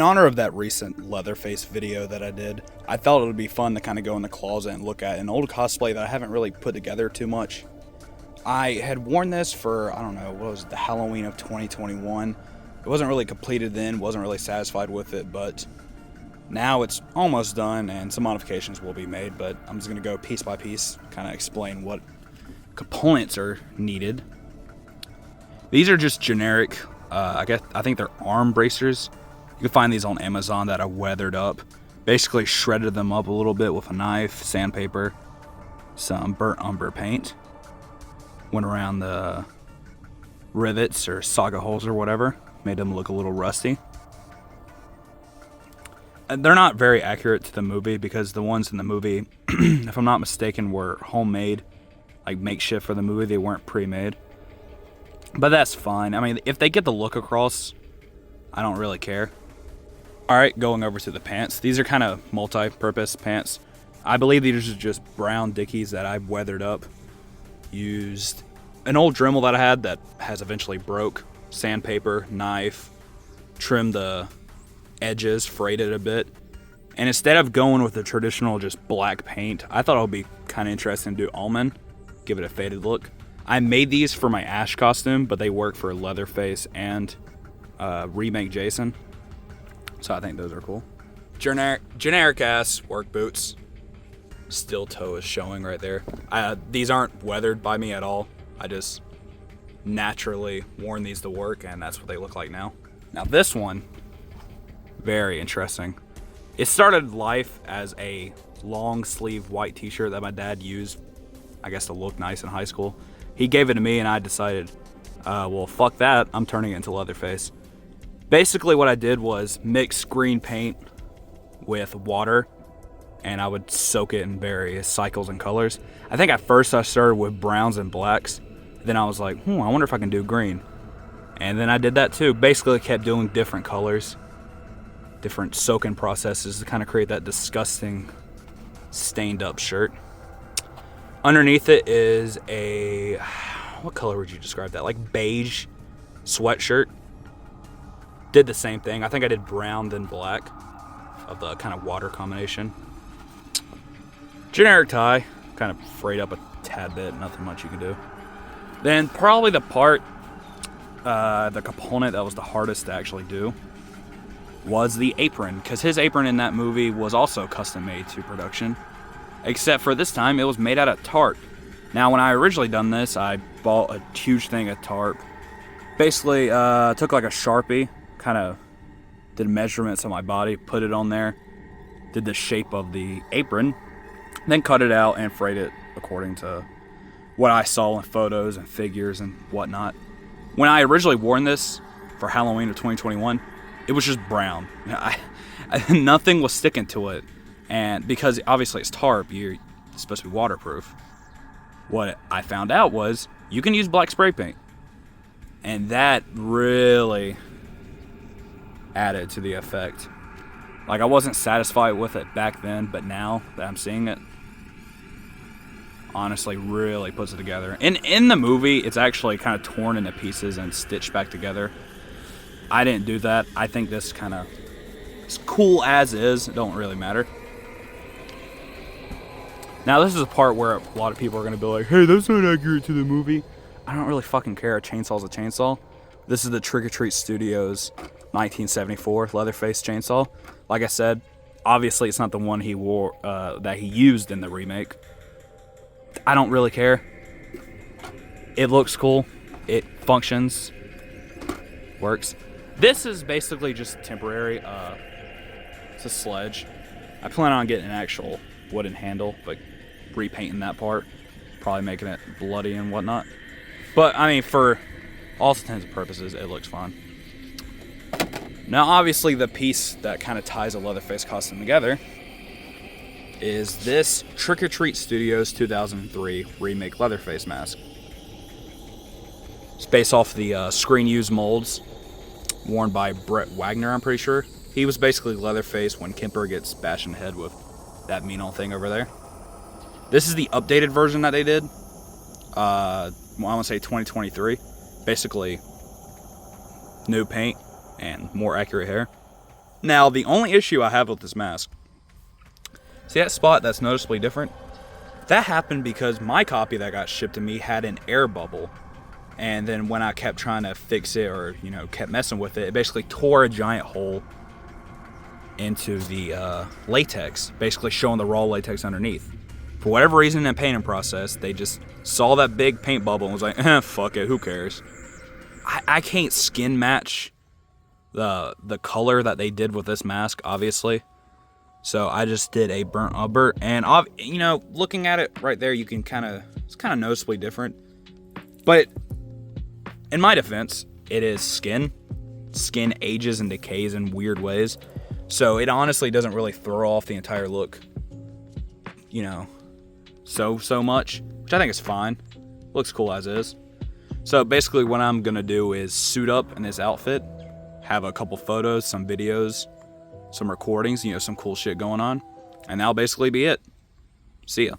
honor of that recent Leatherface video that I did, I thought it would be fun to kind of go in the closet and look at an old cosplay that I haven't really put together too much. I had worn this for, I don't know, what was it, the Halloween of 2021. It wasn't really completed then, wasn't really satisfied with it, but now it's almost done and some modifications will be made, but I'm just going to go piece by piece, kind of explain what components are needed. These are just generic, I think they're arm bracers. You can find these on Amazon that I weathered up. Basically shredded them up a little bit with a knife, sandpaper, some burnt umber paint. Went around the rivets or saga holes or whatever. Made them look a little rusty. And they're not very accurate to the movie because the ones in the movie, if I'm not mistaken, were homemade, like makeshift for the movie. They weren't pre-made. But that's fine. I mean, if they get the look across, I don't really care. Alright, going over to the pants. These are kind of multi-purpose pants. I believe these are just brown Dickies that I've weathered up. Used an old Dremel that I had that has eventually broke. Sandpaper, knife, trimmed the edges, frayed it a bit. And instead of going with the traditional just black paint, I thought it would be kind of interesting to do almond. Give it a faded look. I made these for my Ash costume, but they work for Leatherface and remake Jason. So I think those are cool. Generic ass work boots. Steel toe is showing right there. These aren't weathered by me at all. I just naturally worn these to work, and that's what they look like now. Now this one, very interesting. It started life as a long sleeve white t-shirt that my dad used, I guess, to look nice in high school. He gave it to me and I decided, well, fuck that, I'm turning it into Leatherface. Basically what I did was mix green paint with water and I would soak it in various cycles and colors. I think at first I started with browns and blacks. Then I was like, I wonder if I can do green. And then I did that too. Basically kept doing different colors, different soaking processes to kind of create that disgusting stained up shirt. Underneath it is a, what color would you describe that? Like beige sweatshirt. Did the same thing. I think I did brown then black of the kind of water combination. Generic tie, kind of frayed up a tad bit, nothing much you can do. Then probably the part, the component that was the hardest to actually do was the apron, because his apron in that movie was also custom made to production. Except for this time, it was made out of tarp. Now, when I originally done this, I bought a huge thing of tarp. Basically, took like a Sharpie, kind of did measurements of my body, put it on there, did the shape of the apron, then cut it out and frayed it according to what I saw in photos and figures and whatnot. When I originally worn this for Halloween of 2021, it was just brown. Nothing was sticking to it. And because obviously it's tarp, it's supposed to be waterproof. What I found out was you can use black spray paint. And that really added to the effect. Like, I wasn't satisfied with it back then, but now that I'm seeing it, honestly really puts it together. And in the movie, it's actually kind of torn into pieces and stitched back together. I didn't do that. I think this kind of, as cool as is, it don't really matter. Now, this is a part where a lot of people are going to be like, hey, that's not accurate to the movie. I don't really fucking care. A chainsaw's a chainsaw. This is the Trick or Treat Studios 1974 Leatherface chainsaw. Like I said, obviously it's not the one he wore, that he used in the remake. I don't really care. It looks cool. It functions. Works. This is basically just temporary. It's a sledge. I plan on getting an actual wooden handle, but repainting that part, probably making it bloody and whatnot. But I mean, for all intents and purposes, it looks fine. Now, obviously, the piece that kind of ties a Leatherface costume together is this Trick or Treat Studios 2003 remake Leatherface mask. It's based off the screen-used molds worn by Brett Wagner, I'm pretty sure. He was basically Leatherface when Kemper gets bashed in the head with that mean old thing over there. This is the updated version that they did. I want to say 2023. Basically, new paint and more accurate hair. Now, the only issue I have with this mask, see that spot that's noticeably different? That happened because my copy that got shipped to me had an air bubble. And then when I kept trying to fix it or, kept messing with it, it basically tore a giant hole into the latex, basically showing the raw latex underneath. For whatever reason in the painting process, they just saw that big paint bubble and was like, fuck it, who cares? I can't skin match the color that they did with this mask, obviously. So I just did a burnt umber, and looking at it right there, you can it's kind of noticeably different. But in my defense, it is skin. Skin ages and decays in weird ways, so it honestly doesn't really throw off the entire look, so much, which I think is fine. Looks cool as is. So basically what I'm gonna do is suit up in this outfit, have a couple photos, some videos, some recordings, some cool shit going on, and that'll basically be it. See ya.